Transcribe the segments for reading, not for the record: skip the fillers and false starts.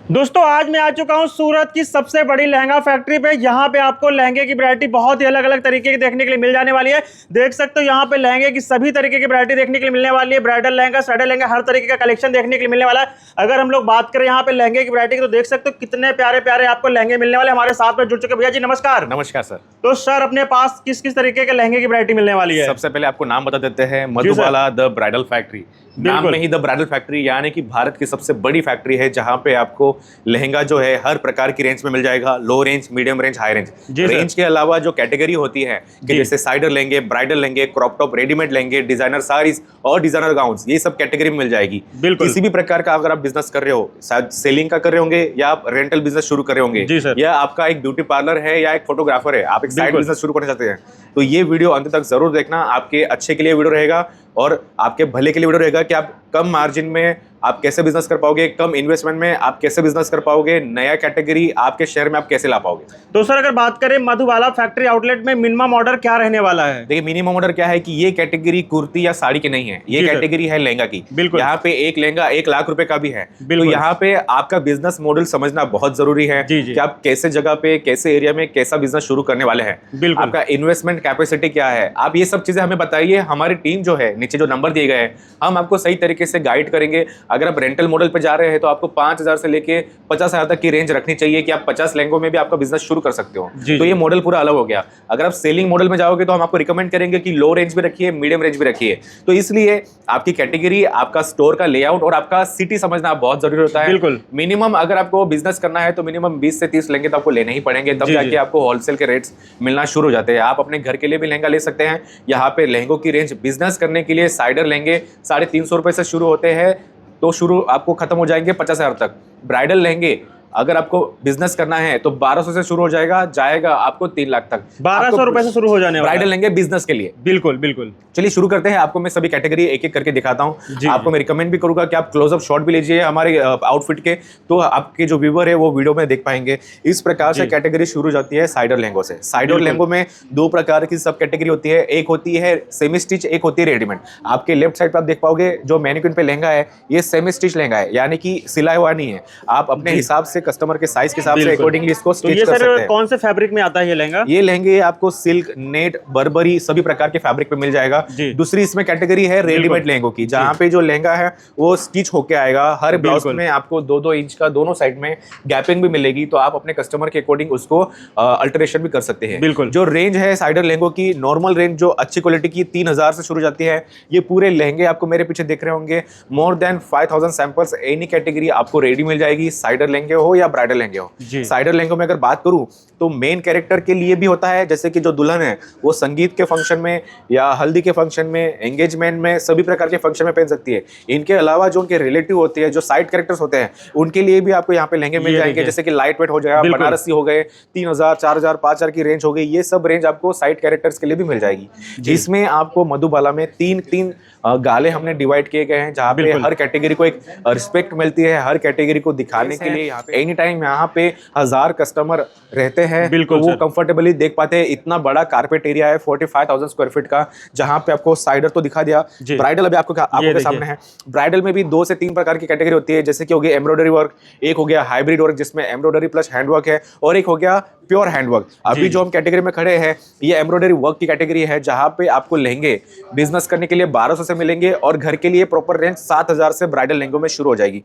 दोस्तों आज मैं आ चुका हूं सूरत की सबसे बड़ी लहंगा फैक्ट्री पे। यहाँ पे आपको लहंगे की वैरायटी बहुत ही अलग अलग तरीके की देखने के लिए मिल जाने वाली है। देख सकते हो यहाँ पे लहंगे की सभी तरीके की वैरायटी देखने के लिए मिलने वाली है। ब्राइडल लहंगा, साइडल लहंगा, हर तरीके का कलेक्शन देखने के लिए मिलने वाला है। अगर हम लोग बात करें यहाँ पे लहंगे की वैरायटी की तो देख सकते हो कितने प्यारे प्यारे आपको लहंगे मिलने वाले। हमारे साथ में जुड़ चुके भैया जी, नमस्कार। नमस्कार सर। तो सर अपने पास किस किस तरीके के लहंगे की वैरायटी मिलने वाली है? सबसे पहले आपको नाम बता देते हैं, मधुबाला द ब्राइडल फैक्ट्री। नाम में ही द ब्राइडल फैक्ट्री, यानी कि भारत की सबसे बड़ी फैक्ट्री है जहां पे आपको लहंगा जो है हर प्रकार की रेंज में मिल जाएगा। लो range, medium range, high range. Range के अलावा जो कैटेगरी होती है कि जैसे साइडर लेंगे, ब्राइडल लेंगे, क्रॉप टॉप, रेडीमेड लेंगे, डिजाइनर साड़ीज और डिजाइनर गाउन्स, ये सब कैटेगरी में मिल जाएगी। किसी भी प्रकार का अगर आप बिजनेस कर रहे हो, शायद सेलिंग का कर रहे होंगे या आप रेंटल बिजनेस शुरू कर रहे होंगे, या आपका एक ब्यूटी पार्लर है या एक फोटोग्राफर है, आप एक साइड बिजनेस शुरू करना चाहते हैं, तो ये वीडियो अंत तक जरूर देखना। आपके अच्छे के लिए वीडियो रहेगा और आपके भले के लिए वीडियो रहेगा कि आप कम मार्जिन में आप कैसे बिजनेस कर पाओगे, कम इन्वेस्टमेंट में आप कैसे बिजनेस कर पाओगे, नया कैटेगरी आपके शहर में आप कैसे ला पाओगे। तो सर अगर बात करें मधुबाला फैक्ट्री आउटलेट में मिनिमम ऑर्डर क्या रहने वाला है? देखिए मिनिमम ऑर्डर क्या है कि ये कैटेगरी कुर्ती या साड़ी की नहीं है, ये कैटेगरी है लहंगा की। बिल्कुल। यहाँ पे एक लहंगा 1 लाख रुपए का भी है। तो यहाँ पे आपका बिजनेस मॉडल समझना बहुत जरूरी है कि आप कैसे जगह पे, कैसे एरिया में कैसा बिजनेस शुरू करने वाले हैं, आपका इन्वेस्टमेंट कैपेसिटी क्या है, आप ये सब चीजें हमें बताइए। हमारी टीम जो है, नीचे जो नंबर दिए गए हैं, हम आपको सही तरीके से गाइड करेंगे। अगर आप रेंटल मॉडल पे जा रहे हैं तो आपको 5,000 से लेके 50,000 तक की रेंज रखनी चाहिए कि आप 50 लहंगों में भी आपका बिजनेस शुरू कर सकते हो। तो ये मॉडल पूरा अलग हो गया। अगर आप सेलिंग मॉडल में जाओगे तो हम आपको रिकमेंड करेंगे कि लो रेंज भी रखिए, मीडियम रेंज भी रखिए। तो इसलिए आपकी कैटेगरी, आपका स्टोर का लेआउट और आपका सिटी समझना बहुत जरूरी होता है। बिल्कुल। मिनिमम अगर आपको बिजनेस करना है तो मिनिमम 20 से 30 लहंगे तो आपको लेने ही पड़ेंगे, तब जाके आपको होलसेल के रेट्स मिलना शुरू हो जाते हैं। आप अपने घर के लिए भी लहंगा ले सकते हैं। यहाँ पे लहंगों की रेंज बिजनेस करने के लिए साइडर लहंगे 350 रुपए से शुरू होते हैं, तो शुरू आपको खत्म हो जाएंगे 50,000 तक। ब्राइडल लहंगे अगर आपको बिजनेस करना है तो 1200 से शुरू हो जाएगा आपको 3 लाख तक। 1200 रुपए से शुरू हो जाने वाला ब्राइडल लेंगे बिजनेस के लिए। बिल्कुल बिल्कुल। चलिए शुरू करते हैं। आपको मैं सभी कैटेगरी एक एक करके दिखाता हूं। आपको मैं रिकमेंड भी करूंगा कि आप क्लोजअप शॉट भी लीजिए हमारे आउटफिट के, तो आपके जो व्यूअर है वो वीडियो में देख पाएंगे। इस प्रकार से कैटेगरी शुरू हो जाती है साइडर लहंगों से। साइडर लहंगों में 2 प्रकार की सब कैटेगरी होती है। एक होती है सेमी स्टिच, एक होती है रेडीमेड। आपके लेफ्ट साइड पर आप देख पाओगे जो मैनिक्विन पे लहंगा है, ये सेमी स्टिच लहंगा है, यानी कि सिलाया हुआ नहीं है। आप अपने हिसाब से, कस्टमर के साइज हिसाब से अकॉर्डिंगली इसको स्टिच कर सकते हैं। कौन से फैब्रिक में आता है ये लहंगा? ये लहंगे आपको सिल्क, नेट, बर्बरी सभी प्रकार के फैब्रिक पे मिल जाएगा। दूसरी इसमें कैटेगरी है रेडीमेड लहंगों की, जहां पे जो लहंगा है वो स्टिच होके आएगा। हर ब्लाउज में आपको 2-2 इंच का दोनों साइड में गैपिंग भी मिलेगी, तो आप अपने कस्टमर के अकॉर्डिंग उसको अल्टरेशन भी कर सकते हैं। बिल्कुल। जो रेंज है साइडर लहंगों की, नॉर्मल रेंज जो अच्छी क्वालिटी की 3000 से शुरू जाती है। ये पूरे लहंगे आपको मेरे पीछे देख रहे होंगे, more than 5000 samples any category आपको रेडी मिल जाएगी, साइडर लहंगे हो या ब्राइडल लहंगे हो। साइडर लहंगों में अगर बात करूं तो मेन कैरेक्टर के लिए भी होता है, जैसे कि जो दुल्हन है वो संगीत के फंक्शन में या हल्दी के फंक्शन में, एंगेजमेंट में, सभी प्रकार के फंक्शन में पहन सकती है। इनके अलावा जो उनके रिलेटिव होते हैं, जो साइड कैरेक्टर्स होते हैं, उनके लिए भी आपको यहाँ पे लहंगे मिल जाएंगे, जैसे कि लाइट वेट हो जाएगा, बनारसी हो गए, 3000, 4000, 5000 की रेंज हो गई। ये सब रेंज आपको साइड कैरेक्टर्स के लिए भी मिल जाएगी। जिसमें आपको मधुबाला में 3 गाले हमने डिवाइड किए गए हैं, जहाँ पे हर कैटेगरी को एक रिस्पेक्ट मिलती है। हर कैटेगरी को दिखाने के लिए एनी टाइम यहाँ पे 1000 कस्टमर रहते हैं, बिल्कुल वो कंफर्टेबली देख पाते हैं। इतना बड़ा कारपेट एरिया है 45,000 स्क्वायर फीट का, जहां पे आपको साइडर तो दिखा दिया, ब्राइडल अभी आपको के सामने है। ब्राइडल में भी 2 से 3 प्रकार की कैटेगरी होती है, जैसे कि हो गया एम्ब्रॉयडरी वर्क, एक हो गया हाइब्रिड वर्क जिसमें एम्ब्रॉयडरी प्लस हैंडवर्क है, और एक हो गया प्योर हैंडवर्क। अभी जो हम कैटेगरी में खड़े हैं ये एम्ब्रॉयडरी वर्क की कैटेगरी है, जहां पे आपको लहंगे बिजनेस करने के लिए 1200 से मिलेंगे और घर के लिए प्रॉपर रेंज 7000 से ब्राइडल लहंगों में शुरू हो जाएगी।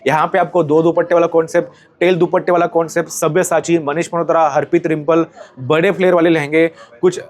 यहाँ पे आपको 2 दुपट्टे वाला कॉन्सेप्ट, टेल दुपट्टे वाला कॉन्सेप्ट, सब्यसाची, मनीष मल्होत्रा, हरप्रीत रिंपल, बड़े फ्लेयर वाले लहंगे, कुछ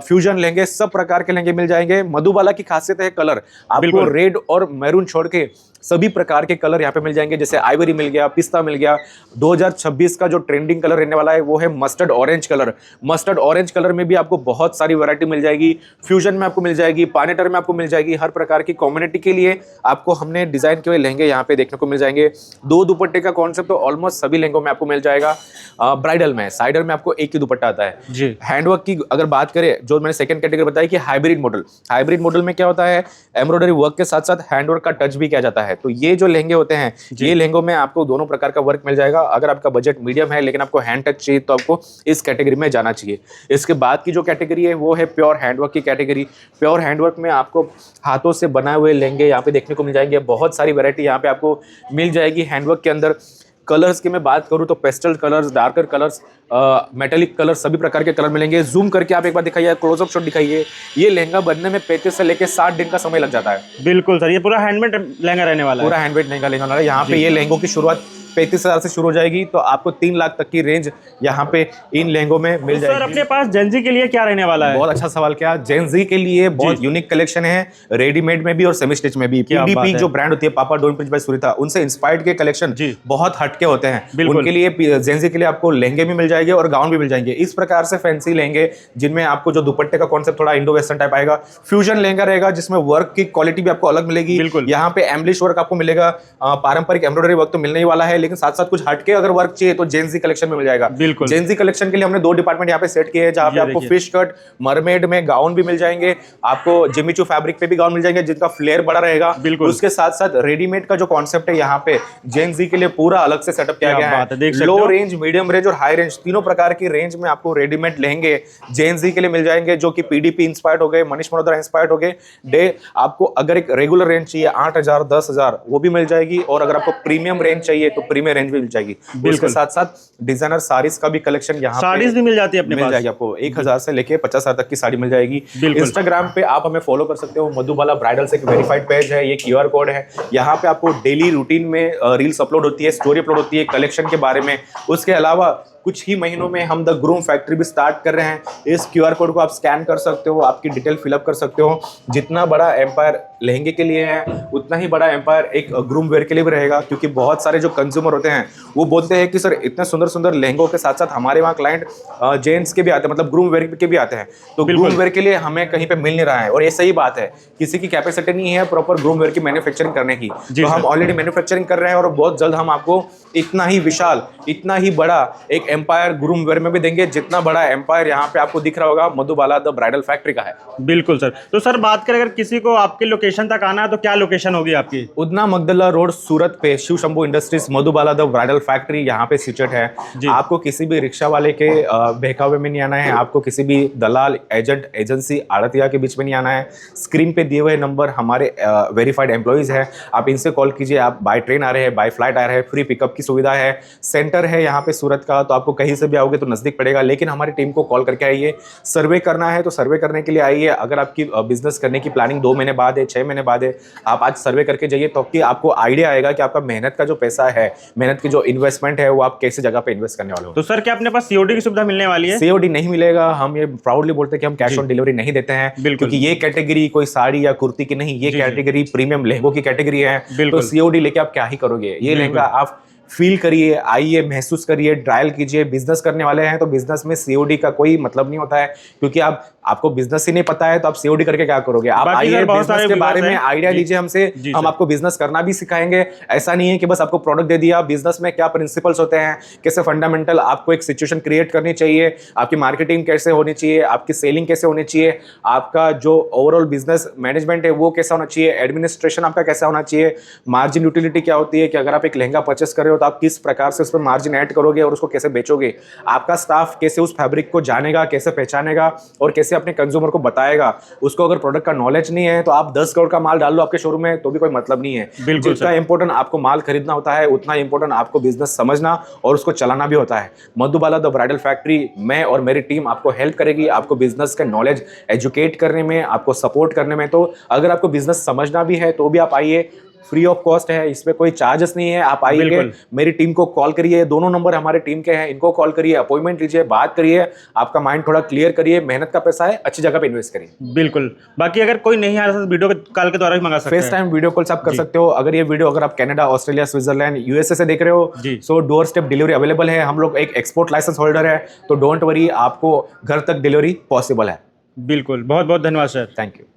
फ्यूजन लहंगे, सब प्रकार के लहंगे मिल जाएंगे। मधुबाला की खासियत है कलर, आपको रेड और मैरून छोड़ के सभी प्रकार के कलर यहाँ पे मिल जाएंगे, जैसे आइवरी मिल गया, पिस्ता मिल गया। 2026 का जो ट्रेंडिंग कलर रहने वाला है वो है mustard orange colour. Mustard orange colour में भी आपको बहुत सारी वैरायटी मिल जाएगी, फ्यूजन में आपको मिल जाएगी, पानेटर में आपको मिल जाएगी। हर प्रकार की कम्युनिटी के लिए आपको हमने डिजाइन किए हुए लहंगे यहाँ पे देखने को मिल जाएंगे। 2 दुपट्टे का कॉन्सेप्ट तो ऑलमोस्ट सभी लहंगों में आपको मिल जाएगा। ब्राइडल में, साइडर में आपको एक ही दुपट्टा आता है। हैंडवर्क की अगर बात करें, जो मैंने सेकंड कैटेगरी बताई कि हाइब्रिड मॉडल, हाइब्रिड मॉडल में क्या होता है, एम्ब्रॉयडरी वर्क के साथ साथ हैंडवर्क का टच भी किया जाता है। तो ये जो लहंगे होते हैं, ये लहंगों में आपको दोनों प्रकार का वर्क मिल जाएगा। अगर आपका बजट मीडियम है लेकिन आपको हैंड टच चाहिए तो आपको इस कैटेगरी में जाना चाहिए। इसके बाद की जो कैटेगरी है वो है प्योर हैंडवर्क की कैटेगरी। प्योर हैंडवर्क में आपको हाथों से बनाए हुए लहंगे यहाँ पे देखने को मिल जाएंगे। बहुत सारी वैरायटी यहाँ पे आपको मिल जाएगी हैंडवर्क के अंदर। कलर्स की मैं बात करूं तो pastel colours, darker colours, metallic colours, सभी प्रकार के कलर मिलेंगे। जूम करके आप एक बार दिखाइए, क्लोजअप शॉट दिखाइए। ये लहंगा बनने में 35 से लेकर 60 दिन का समय लग जाता है। बिल्कुल सर, ये पूरा हैंडमेड लहंगा रहने वाला है। पूरा हैंडमेड लहंगा लेने वाला है। यहाँ पे ये लहंगों की शुरुआत 35,000 से शुरू हो जाएगी, तो आपको 3 लाख तक की रेंज यहाँ पे इन लहंगों में मिल जाएगी। सर अपने पास जेंजी के लिए क्या रहने वाला है? बहुत अच्छा सवाल किया। जेंजी के लिए बहुत यूनिक कलेक्शन है, रेडीमेड में भी और सेमी स्टिच में भी। पीडीपी जो ब्रांड होती है, पापा डोंट प्रिंस बाय सुनीता, उनसे इंस्पायर्ड के कलेक्शन बहुत हटके होते हैं। उनके लिए जेंजी के लिए आपको लहंगे भी मिल जाएंगे और गाउन भी मिल जाएंगे। इस प्रकार से फैंसी लहंगे जिनमें आपको जो दुपट्टे का कॉन्सेप्ट थोड़ा इंडो वेस्टर्न टाइप आएगा, फ्यूजन लहंगा रहेगा जिसमें वर्क की क्वालिटी भी आपको अलग मिलेगी। यहाँ पे एम्बलिश वर्क आपको मिलेगा, पारंपरिक एम्ब्रॉयडरी वर्क तो मिलने ही वाला है, लेकिन साथ साथ कुछ के अगर वर्क चाहिए तो जेंजी कलेक्शन में मिल जाएगा। बिल्कुल, जेंजी कलेक्शन के लिए हमने 2 डिपार्टमेंट यहाँ पे सेट किए हैं, जहाँ पे आपको फिश कट, मरमेड में गाउन भी मिल जाएंगे, आपको जिमीचू फैब्रिक पे भी गाउन मिल जाएंगे जिनका फ्लेयर बड़ा रहेगा। उसके साथ साथ रेडीमेड का जो कॉन्सेप्ट है यहाँ पे जेंजी के लिए पूरा अलग से सेटअप किया गया है। लो रेंज, मीडियम रेंज और हाई रेंज, तीनों प्रकार की रेंज में आपको रेडीमेड लहंगे जेंजी के लिए मिल जाएंगे, जो कि पीडीपी इंस्पायर्ड हो गए, मनीष मल्होत्रा इंस्पायर्ड हो गए। आपको अगर एक रेगुलर रेंज चाहिए 8,000 10,000 वो भी मिल जाएगी, और अगर आपको प्रीमियम रेंज चाहिए तो प्रीमियम रेंज भी मिल जाएगी। इसके साथ साथ डिजाइनर साड़ीज का भी कलेक्शन यहाँ साड़ीज भी मिल जाती है अपने पास। मिल जाएगी आपको 1,000 से लेके 50,000 तक की साड़ी मिल जाएगी। इंस्टाग्राम पे आप हमें फॉलो कर सकते हो, मधुबाला ब्राइडल्स एक वेरीफाइड पेज है, ये QR कोड है। यहाँ पे आपको डेली रूटीन में रील्स अपलोड होती है, स्टोरी अपलोड होती है कलेक्शन के बारे में। उसके अलावा कुछ ही महीनों में हम द ग्रूम फैक्ट्री भी स्टार्ट कर रहे हैं। इस QR कोड को आप स्कैन कर सकते हो, आपकी डिटेल फिलअप कर सकते हो। जितना बड़ा एम्पायर लहंगे के लिए है, उतना ही बड़ा एम्पायर एक ग्रूम वेयर के लिए भी रहेगा, क्योंकि बहुत सारे जो कंज्यूमर होते हैं वो बोलते हैं कि सर इतने सुंदर सुंदर लहंगों के साथ साथ हमारे वहाँ क्लाइंट जेंट्स के भी आते हैं, मतलब ग्रूम वेयर के भी आते हैं, तो ग्रूम वेयर के लिए हमें कहीं पे मिल नहीं रहा है। और ये सही बात है, किसी की कैपेसिटी नहीं है प्रॉपर ग्रूम वेयर की मैन्युफैक्चरिंग करने की, तो हम ऑलरेडी मैन्युफैक्चरिंग कर रहे हैं और बहुत जल्द हम आपको इतना ही विशाल, इतना ही बड़ा एक एम्पायर ग्रूम वेयर में भी देंगे, जितना बड़ा एम्पायर यहाँ पे आपको दिख रहा होगा मधुबाला द ब्राइडल फैक्ट्री का है। बिल्कुल सर। तो सर बात करें अगर किसी को आपके लोकेशन तक आना है तो क्या लोकेशन होगी आपकी? उदना मगदला रोड सूरत पे Shiv Shambhu industries Madhubala the bridal factory यहाँ पे सिचुएट है। आपको किसी भी रिक्शा वाले के बहकावे में नहीं आना है, आपको किसी भी दलाल, एजेंट, एजेंसी, आड़तिया के बीच में नहीं आना है। स्क्रीन पे दिए हुए नंबर हमारे वेरीफाइड एम्प्लॉइज है, आप इनसे कॉल कीजिए। आप बाय ट्रेन आ रहे हैं, बाय फ्लाइट आ रहे हैं, फ्री पिकअप की सुविधा है। सेंटर है यहाँ पे सूरत का, तो आपको कहीं से भी आओगे तो नजदीक पड़ेगा, लेकिन हमारी टीम को कॉल करके आइए। सर्वे करना है तो सर्वे करने के लिए आइए। अगर आपकी बिजनेस करने की प्लानिंग 2 महीने बाद है, 6 महीने बाद है, आप आज सर्वे करके जाइए, तो कि आपको आइडिया आएगा कि आपका मेहनत का जो पैसा है, मेहनत की जो इन्वेस्टमेंट है, वो आप कैसे जगह पे इन्वेस्ट करने वाले हो। तो सर क्या अपने पास COD की सुविधा मिलने वाली है? COD नहीं मिलेगा। हम ये प्राउडली बोलते हैं कि हम कैश ऑन डिलीवरी नहीं देते हैं, क्योंकि ये कैटेगरी कोई साड़ी या कुर्ती की नहीं, ये कैटेगरी प्रीमियम लहंगों की कैटेगरी है। तो COD लेके आप क्या ही करोगे। ये लहंगा आप फील करिए, आइए, महसूस करिए, ट्रायल कीजिए। बिजनेस करने वाले हैं तो बिजनेस में COD का कोई मतलब नहीं होता है, क्योंकि आपको बिजनेस ही नहीं पता है तो आप COD करके क्या करोगे। आप आइए, बिजनेस के बारे में आइडिया लीजिए हमसे, हम आपको बिजनेस करना भी सिखाएंगे। ऐसा नहीं है कि बस आपको प्रोडक्ट दे दिया। बिजनेस में क्या प्रिंसिपल्स होते हैं, कैसे फंडामेंटल आपको एक सिचुएशन क्रिएट करनी चाहिए, आपकी मार्केटिंग कैसे होनी चाहिए, आपकी सेलिंग कैसे होनी चाहिए, आपका जो ओवरऑल बिजनेस मैनेजमेंट है वो कैसा होना चाहिए, एडमिनिस्ट्रेशन आपका कैसा होना चाहिए, मार्जिन यूटिलिटी क्या होती है, कि अगर आप एक लहंगा परचेस कर रहे हो तो आप किस प्रकार से उस पर मार्जिन ऐड करोगे और उसको कैसे बेचोगे, आपका स्टाफ कैसे उस फैब्रिक को जानेगा, कैसे पहचानेगा और कैसे अपने कंज्यूमर को बताएगा। उसको अगर प्रोडक्ट का नॉलेज नहीं है तो आप 10 करोड़ का माल डाल लो आपके शोरूम में तो भी कोई मतलब नहीं है। बिल्कुल, जितना इंपॉर्टेंट आपको माल खरीदना होता है, उतना इंपॉर्टेंट आपको बिजनेस समझना और उसको चलाना भी होता है। मधुबाला द ब्राइडल फैक्ट्री, मैं और मेरी टीम आपको हेल्प करेगी, आपको बिजनेस का नॉलेज एजुकेट करने में, आपको सपोर्ट करने में। तो अगर आपको बिजनेस समझना भी है तो भी आप आइए, फ्री ऑफ कॉस्ट है, इसमें कोई चार्जेस नहीं है। आप आइए, मेरी टीम को कॉल करिए, दोनों नंबर हमारे टीम के हैं, इनको कॉल करिए, अपॉइंटमेंट लीजिए, बात करिए, आपका माइंड थोड़ा क्लियर करिए। मेहनत का पैसा है, अच्छी जगह पे इन्वेस्ट करिए। बिल्कुल। बाकी अगर कोई नहीं आ रहा तो वीडियो कॉल के द्वारा भी मंगा सकते हैं, फेस टाइम वीडियो कॉल आप कर सकते हो। अगर ये वीडियो अगर आप कनाडा, ऑस्ट्रेलिया, स्विट्जरलैंड, USA से देख रहे हो सो डोर स्टेप डिलीवरी अवेलेबल है। हम लोग एक एक्सपोर्ट लाइसेंस होल्डर है, तो डोंट वरी, आपको घर तक डिलीवरी पॉसिबल है। बिल्कुल। बहुत बहुत धन्यवाद सर। Thank you.